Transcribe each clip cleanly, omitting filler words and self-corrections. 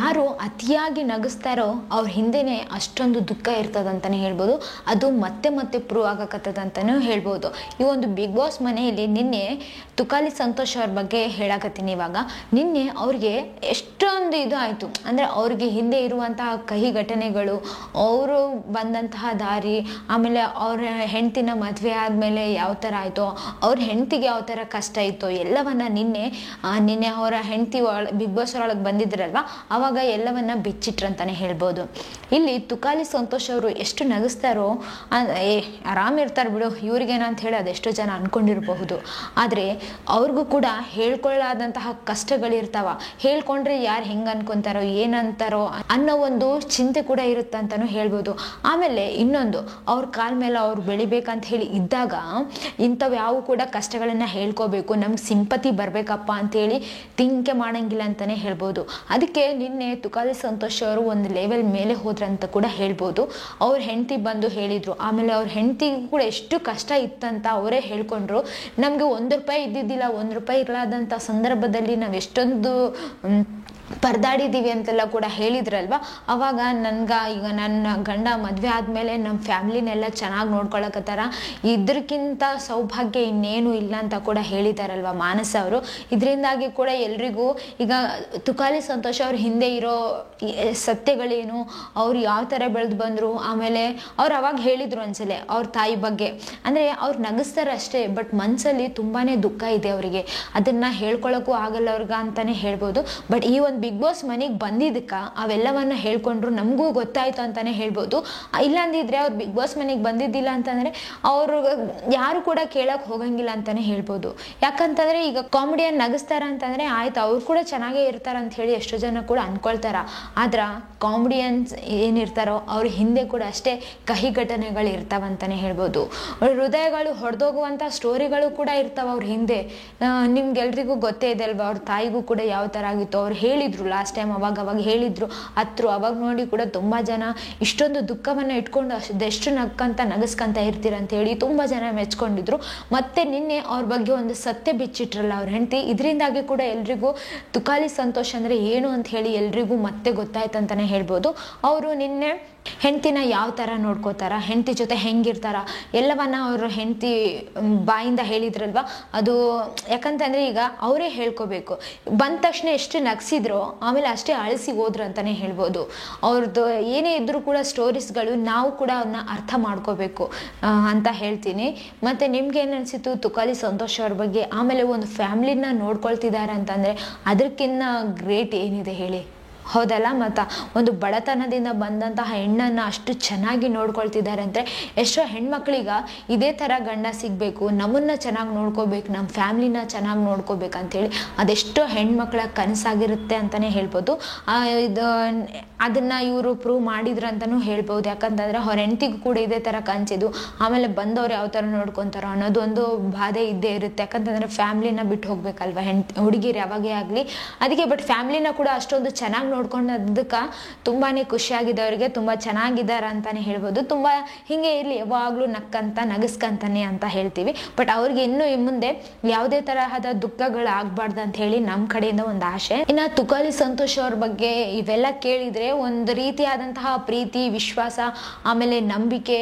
ಯಾರು ಅತಿಯಾಗಿ ನಗಿಸ್ತಾರೋ ಅವ್ರ ಹಿಂದೆನೇ ಅಷ್ಟೊಂದು ದುಃಖ ಇರ್ತದಂತಲೇ ಹೇಳ್ಬೋದು. ಅದು ಮತ್ತೆ ಮತ್ತೆ ಪ್ರೂವ್ ಆಗಕತ್ತದಂತಲೂ ಹೇಳ್ಬೋದು. ಈ ಒಂದು ಬಿಗ್ ಬಾಸ್ ಮನೆಯಲ್ಲಿ ನಿನ್ನೆ ತುಕಾಲಿ ಸಂತೋಷ್ ಅವ್ರ ಬಗ್ಗೆ ಹೇಳಕತ್ತೀನಿ. ಇವಾಗ ನಿನ್ನೆ ಅವ್ರಿಗೆ ಎಷ್ಟೊಂದು ಇದು ಆಯಿತು, ಅಂದರೆ ಅವ್ರಿಗೆ ಹಿಂದೆ ಇರುವಂತಹ ಕಹಿ ಘಟನೆಗಳು, ಅವರು ಬಂದಂತಹ ದಾರಿ, ಆಮೇಲೆ ಅವ್ರ ಹೆಂಡತಿನ ಮದುವೆ ಆದಮೇಲೆ ಯಾವ ಥರ ಆಯಿತೋ, ಅವ್ರ ಹೆಂಡತಿಗೆ ಯಾವ ಥರ ಕಷ್ಟ ಇತ್ತು ಎಲ್ಲವನ್ನ ನಿನ್ನೆ ಅವರ ಹೆಂಡತಿ ಬಿಗ್ ಬಾಸ್ ಒಳಗೆ ಬಂದಿದ್ರಲ್ವ ಆವಾಗ ಎಲ್ಲವನ್ನ ಬಿಚ್ಚಿಟ್ರಂತಾನೆ ಹೇಳ್ಬೋದು. ಇಲ್ಲಿ ತುಕಾಲಿ ಸಂತೋಷ್ ಅವರು ಎಷ್ಟು ನಗಿಸ್ತಾರೋ ಆರಾಮ್ ಇರ್ತಾರೆ ಬಿಡು ಇವ್ರಿಗೇನಂತ ಹೇಳಿ ಅದೆಷ್ಟೋ ಜನ ಅನ್ಕೊಂಡಿರಬಹುದು. ಆದರೆ ಅವ್ರಿಗೂ ಕೂಡ ಹೇಳ್ಕೊಳ್ಳಾದಂತಹ ಕಷ್ಟಗಳಿರ್ತಾವ. ಹೇಳ್ಕೊಂಡ್ರೆ ಯಾರು ಹೆಂಗೆ ಅನ್ಕೊಂತಾರೋ ಏನಂತಾರೋ ಅನ್ನೋ ಒಂದು ಚಿಂತೆ ಕೂಡ ಇರುತ್ತಂತನೂ ಹೇಳ್ಬೋದು. ಆಮೇಲೆ ಇನ್ನೊಂದು, ಅವ್ರ ಕಾಲ ಮೇಲೆ ಅವ್ರು ಬೆಳಿಬೇಕಂತ ಹೇಳಿ ಇದ್ದಾಗ ಇಂಥವು ಯಾವ ಕೂಡ ಕಷ್ಟಗಳನ್ನ ಹೇಳ್ಕೋಬೇಕು, ನಮ್ಗೆ ಸಿಂಪತಿ ಬರ್ಬೇಕಪ್ಪ ಅಂತೇಳಿ ತಿಂಕೆ ಮಾಡಂಗಿಲ್ಲ ಅಂತಾನೆ ಹೇಳ್ಬೋದು. ಅದಕ್ಕೆ ನಿನ್ನೆ ತುಕಾಲಿ ಸಂತೋಷ್ ಅವರು ಒಂದು ಲೆವೆಲ್ ಮೇಲೆ ಹೋದ್ರಂತ ಕೂಡ ಹೇಳ್ಬೋದು. ಅವ್ರ ಹೆಂಡತಿ ಬಂದು ಹೇಳಿದ್ರು, ಆಮೇಲೆ ಅವ್ರ ಹೆಂಡತಿಗೂ ಕೂಡ ಎಷ್ಟು ಕಷ್ಟ ಇತ್ತಂತ ಅವರೇ ಹೇಳ್ಕೊಂಡ್ರು. ನಮಗೆ ₹1 ಇದ್ದಿದ್ದಿಲ್ಲ, ₹1 ಇರಲಾದಂಥ ಸಂದರ್ಭದಲ್ಲಿ ನಾವು ಎಷ್ಟೊಂದು ಪರದಾಡಿದ್ದೀವಿ ಅಂತೆಲ್ಲ ಕೂಡ ಹೇಳಿದ್ರಲ್ವ. ಅವಾಗ ಈಗ ನನ್ನ ಗಂಡ ಮದುವೆ ಆದಮೇಲೆ ನಮ್ಮ ಫ್ಯಾಮ್ಲಿನೆಲ್ಲ ಚೆನ್ನಾಗಿ ನೋಡ್ಕೊಳಕತ್ತಾರ, ಇದ್ರಕ್ಕಿಂತ ಸೌಭಾಗ್ಯ ಇನ್ನೇನು ಇಲ್ಲ ಅಂತ ಕೂಡ ಹೇಳಿದಾರಲ್ವ ಮಾನಸ ಅವರು. ಇದರಿಂದಾಗಿ ಕೂಡ ಎಲ್ರಿಗೂ ಈಗ ತುಕಾಲಿ ಸಂತೋಷ್ ಅವ್ರ ಹಿಂದೆ ಇರೋ ಸತ್ಯಗಳೇನು, ಅವ್ರು ಯಾವ ಥರ ಬೆಳೆದು ಬಂದರು, ಆಮೇಲೆ ಅವ್ರು ಅವಾಗ ಹೇಳಿದ್ರು ಅನ್ಸಲೆ ಅವ್ರ ತಾಯಿ ಬಗ್ಗೆ. ಅಂದರೆ ಅವ್ರು ನಗಿಸ್ತಾರೆ ಅಷ್ಟೇ, ಬಟ್ ಮನಸ್ಸಲ್ಲಿ ತುಂಬಾ ದುಃಖ ಇದೆ ಅವರಿಗೆ, ಅದನ್ನು ಹೇಳ್ಕೊಳಕ್ಕೂ ಆಗಲ್ಲ ಅವ್ರಿಗೆ ಅಂತಲೇ ಹೇಳ್ಬೋದು. ಬಟ್ ಈ ಒಂದು ಬಿಗ್ ಬಾಸ್ ಮನೆಗೆ ಬಂದಿದ್ದಕ್ಕೆ ಅವೆಲ್ಲವನ್ನ ಹೇಳ್ಕೊಂಡ್ರು, ನಮಗೂ ಗೊತ್ತಾಯ್ತು ಅಂತಾನೆ ಹೇಳ್ಬೋದು. ಇಲ್ಲಾಂದಿದ್ರೆ ಅವ್ರು ಬಿಗ್ ಬಾಸ್ ಮನೆಗೆ ಬಂದಿದ್ದಿಲ್ಲ ಅಂತಂದ್ರೆ ಅವರು ಯಾರು ಕೂಡ ಕೇಳಕ್ ಹೋಗಂಗಿಲ್ಲ ಅಂತಾನೆ ಹೇಳ್ಬೋದು. ಯಾಕಂತಂದ್ರೆ ಈಗ ಕಾಮಿಡಿಯನ್ ನಗಿಸ್ತಾರ ಅಂತಂದ್ರೆ ಆಯ್ತು ಅವ್ರು ಕೂಡ ಚೆನ್ನಾಗೇ ಇರ್ತಾರ ಅಂತ ಹೇಳಿ ಎಷ್ಟೋ ಜನ ಕೂಡ ಅನ್ಕೊಳ್ತಾರ. ಆದ್ರ ಕಾಮಿಡಿಯನ್ಸ್ ಏನಿರ್ತಾರೋ ಅವ್ರ ಹಿಂದೆ ಕೂಡ ಅಷ್ಟೇ ಕಹಿ ಘಟನೆಗಳು ಇರ್ತಾವಂತಾನೆ ಹೇಳ್ಬೋದು. ಹೃದಯಗಳು ಹೊಡೆದೋಗುವಂತ ಸ್ಟೋರಿಗಳು ಕೂಡ ಇರ್ತಾವ ಅವ್ರ ಹಿಂದೆ. ನಿಮ್ಗೆಲ್ರಿಗೂ ಗೊತ್ತೇ ಇದೆ ಅಲ್ವಾ, ಅವ್ರ ತಾಯಿಗೂ ಕೂಡ ಯಾವ ತರ ಆಗಿತ್ತು. ಅವ್ರು ಹೇಳಿದ್ರು ಲಾಸ್ಟ್ ಟೈಮ್, ಅವಾಗ ಹೇಳಿದ್ರು ಹತ್ರು. ಅವಾಗ ನೋಡಿ ಕೂಡ ತುಂಬಾ ಜನ ಇಷ್ಟೊಂದು ದುಃಖವನ್ನ ಇಟ್ಕೊಂಡು ಅದೆಷ್ಟು ನಗಸ್ಕಂತ ಇರ್ತೀರ ಅಂತ ಹೇಳಿ ತುಂಬಾ ಜನ ಮೆಚ್ಕೊಂಡಿದ್ರು. ಮತ್ತೆ ನಿನ್ನೆ ಅವ್ರ ಬಗ್ಗೆ ಒಂದು ಸತ್ಯ ಬಿಚ್ಚಿಟ್ರಲ್ಲ ಅವ್ರ ಹೆಂಡತಿ, ಇದರಿಂದಾಗಿ ಕೂಡ ಎಲ್ರಿಗೂ ತುಕಾಲಿ ಸಂತೋಷ್ ಅಂದ್ರೆ ಏನು ಅಂತ ಹೇಳಿ ಎಲ್ರಿಗೂ ಮತ್ತೆ ಗೊತ್ತಾಯ್ತಂತಾನೆ ಹೇಳ್ಬೋದು. ಅವರು ನಿನ್ನೆ ಹೆಂಡತಿನ ಯಾವ ಥರ ನೋಡ್ಕೋತಾರ, ಹೆಂಡತಿ ಜೊತೆ ಹೆಂಗಿರ್ತಾರ ಎಲ್ಲವನ್ನ ಅವರು ಹೆಂಡತಿ ಬಾಯಿಂದ ಹೇಳಿದ್ರಲ್ವ. ಅದು ಯಾಕಂತಂದ್ರೆ ಈಗ ಅವರೇ ಹೇಳ್ಕೋಬೇಕು. ಬಂದ ತಕ್ಷಣ ಎಷ್ಟು ನಗ್ಸಿದ್ರೋ ಆಮೇಲೆ ಅಷ್ಟೇ ಅಳಿಸಿ ಹೋದ್ರು ಅಂತಾನೆ ಹೇಳ್ಬೋದು. ಅವ್ರದ್ದು ಏನೇ ಇದ್ರೂ ಕೂಡ ಸ್ಟೋರೀಸ್ಗಳು ನಾವು ಕೂಡ ಅವನ್ನ ಅರ್ಥ ಮಾಡ್ಕೋಬೇಕು ಅಂತ ಹೇಳ್ತೀನಿ. ಮತ್ತೆ ನಿಮ್ಗೆ ಏನು ಅನಿಸಿತು ತುಕಾಲಿ ಸಂತೋಷ್ ಅವ್ರ ಬಗ್ಗೆ? ಆಮೇಲೆ ಒಂದು ಫ್ಯಾಮ್ಲಿನ ನೋಡ್ಕೊಳ್ತಿದ್ದಾರೆ ಅಂತಂದ್ರೆ ಅದಕ್ಕಿಂತ ಗ್ರೇಟ್ ಏನಿದೆ ಹೇಳಿ, ಹೌದಲ್ಲ? ಮತ್ತು ಒಂದು ಬಡತನದಿಂದ ಬಂದಂತಹ ಹೆಣ್ಣನ್ನು ಅಷ್ಟು ಚೆನ್ನಾಗಿ ನೋಡ್ಕೊಳ್ತಿದ್ದಾರೆ ಅಂದರೆ ಎಷ್ಟೋ ಹೆಣ್ಮಕ್ಳಿಗ ಇದೇ ಥರ ಗಂಡ ಸಿಗಬೇಕು, ನಮ್ಮನ್ನು ಚೆನ್ನಾಗಿ ನೋಡ್ಕೋಬೇಕು, ನಮ್ಮ ಫ್ಯಾಮ್ಲಿನ ಚೆನ್ನಾಗಿ ನೋಡ್ಕೋಬೇಕು ಅಂಥೇಳಿ ಅದೆಷ್ಟೋ ಹೆಣ್ಮಕ್ಳ ಕನಸಾಗಿರುತ್ತೆ ಅಂತಲೇ ಹೇಳ್ಬೋದು. ಅದನ್ನು ಇವರು ಪ್ರೂವ್ ಮಾಡಿದ್ರು ಅಂತಲೂ ಹೇಳ್ಬೋದು. ಯಾಕಂತಂದರೆ ಅವ್ರ ಹೆಂಡತಿಗೂ ಕೂಡ ಇದೇ ಥರ ಕನಸಿದ್ದು, ಆಮೇಲೆ ಬಂದವ್ರು ಯಾವ ಥರ ನೋಡ್ಕೊತಾರೋ ಅನ್ನೋದು ಒಂದು ಬಾಧೆ ಇದ್ದೇ ಇರುತ್ತೆ. ಯಾಕಂತಂದರೆ ಫ್ಯಾಮ್ಲಿನ ಬಿಟ್ಟು ಹೋಗ್ಬೇಕಲ್ವ ಹುಡುಗಿರು ಯಾವಾಗೇ ಆಗಲಿ, ಅದಕ್ಕೆ. ಬಟ್ ಫ್ಯಾಮ್ಲಿನ ಕೂಡ ಅಷ್ಟೊಂದು ಚೆನ್ನಾಗಿ ನೋಡ್ಕೊಂಡದಕ್ಕೆ ತುಂಬಾ ಖುಷಿಯಾಗಿದೆ ಅವರಿಗೆ, ತುಂಬ ಚೆನ್ನಾಗಿದ್ದಾರೆ ಅಂತಾನೆ ಹೇಳ್ಬೋದು. ತುಂಬ ಹಿಂಗೆ ಇರಲಿ ಯಾವಾಗಲೂ ನಗಿಸ್ಕಂತಾನೆ ಅಂತ ಹೇಳ್ತೀವಿ. ಬಟ್ ಅವ್ರಿಗೆ ಇನ್ನೂ ಮುಂದೆ ಯಾವುದೇ ತರಹದ ದುಃಖಗಳು ಆಗ್ಬಾರ್ದು ಅಂತ ಹೇಳಿ ನಮ್ಮ ಕಡೆಯಿಂದ ಒಂದು ಆಸೆ. ಇನ್ನು ತುಕಾಲಿ ಸಂತೋಷ್ ಅವ್ರ ಬಗ್ಗೆ ಇವೆಲ್ಲ ಕೇಳಿದ್ರೆ ಒಂದು ರೀತಿಯಾದಂತಹ ಪ್ರೀತಿ, ವಿಶ್ವಾಸ, ಆಮೇಲೆ ನಂಬಿಕೆ,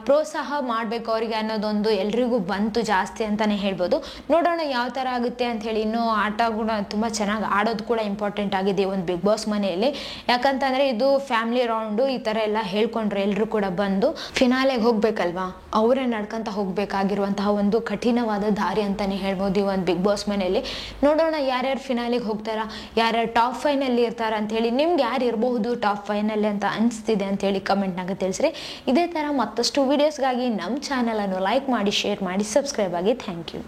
ಪ್ರೋತ್ಸಾಹ ಮಾಡಬೇಕು ಅವರಿಗೆ ಅನ್ನೋದೊಂದು ಎಲ್ರಿಗೂ ಬಂತು ಜಾಸ್ತಿ ಅಂತಾನೆ ಹೇಳ್ಬೋದು. ನೋಡೋಣ ಯಾವ ಥರ ಆಗುತ್ತೆ ಅಂತ ಹೇಳಿ. ಇನ್ನೂ ಆಟ ಕೂಡ ತುಂಬ ಚೆನ್ನಾಗಿ ಆಡೋದು ಕೂಡ ಇಂಪಾರ್ಟೆಂಟ್ ಆಗಿದೆ ಒಂದು ಬಿಗ್ ಬಾಸ್ ಮನೆಯಲ್ಲಿ. ಯಾಕಂತಂದ್ರೆ ಇದು ಫ್ಯಾಮಿಲಿ ರೌಂಡು, ಈ ಥರ ಎಲ್ಲ ಹೇಳ್ಕೊಂಡ್ರೆ ಎಲ್ಲರೂ ಕೂಡ ಬಂದು ಫಿನಾಲೆಗೆ ಹೋಗ್ಬೇಕಲ್ವಾ, ಅವರೇ ನಡ್ಕೊಂತ ಹೋಗ್ಬೇಕಾಗಿರುವಂತಹ ಒಂದು ಕಠಿಣವಾದ ದಾರಿ ಅಂತಾನೆ ಹೇಳ್ಬೋದು ಈ ಒಂದು ಬಿಗ್ ಬಾಸ್ ಮನೆಯಲ್ಲಿ. ನೋಡೋಣ ಯಾರ್ಯಾರು ಫಿನಾಲೆಗೆ ಹೋಗ್ತಾರ, ಯಾರ್ಯಾರು ಟಾಪ್ 5 ನಲ್ಲಿ ಇರ್ತಾರ ಅಂತ ಹೇಳಿ. ನಿಮ್ಗೆ ಯಾರು ಇರಬಹುದು ಟಾಪ್ 5 ನಲ್ಲಿ ಅಂತ ಅನಿಸ್ತಿದೆ ಅಂತ ಹೇಳಿ ಕಮೆಂಟ್ನಾಗ ತಿಳಿಸ್ರಿ. ಇದೇ ಥರ ಮತ್ತಷ್ಟು ವಿಡಿಯೋಸ್ಗಾಗಿ ನಮ್ಮ ಚಾನಲನ್ನು ಲೈಕ್ ಮಾಡಿ, ಶೇರ್ ಮಾಡಿ, ಸಬ್ಸ್ಕ್ರೈಬ್ ಆಗಿ. Thank you.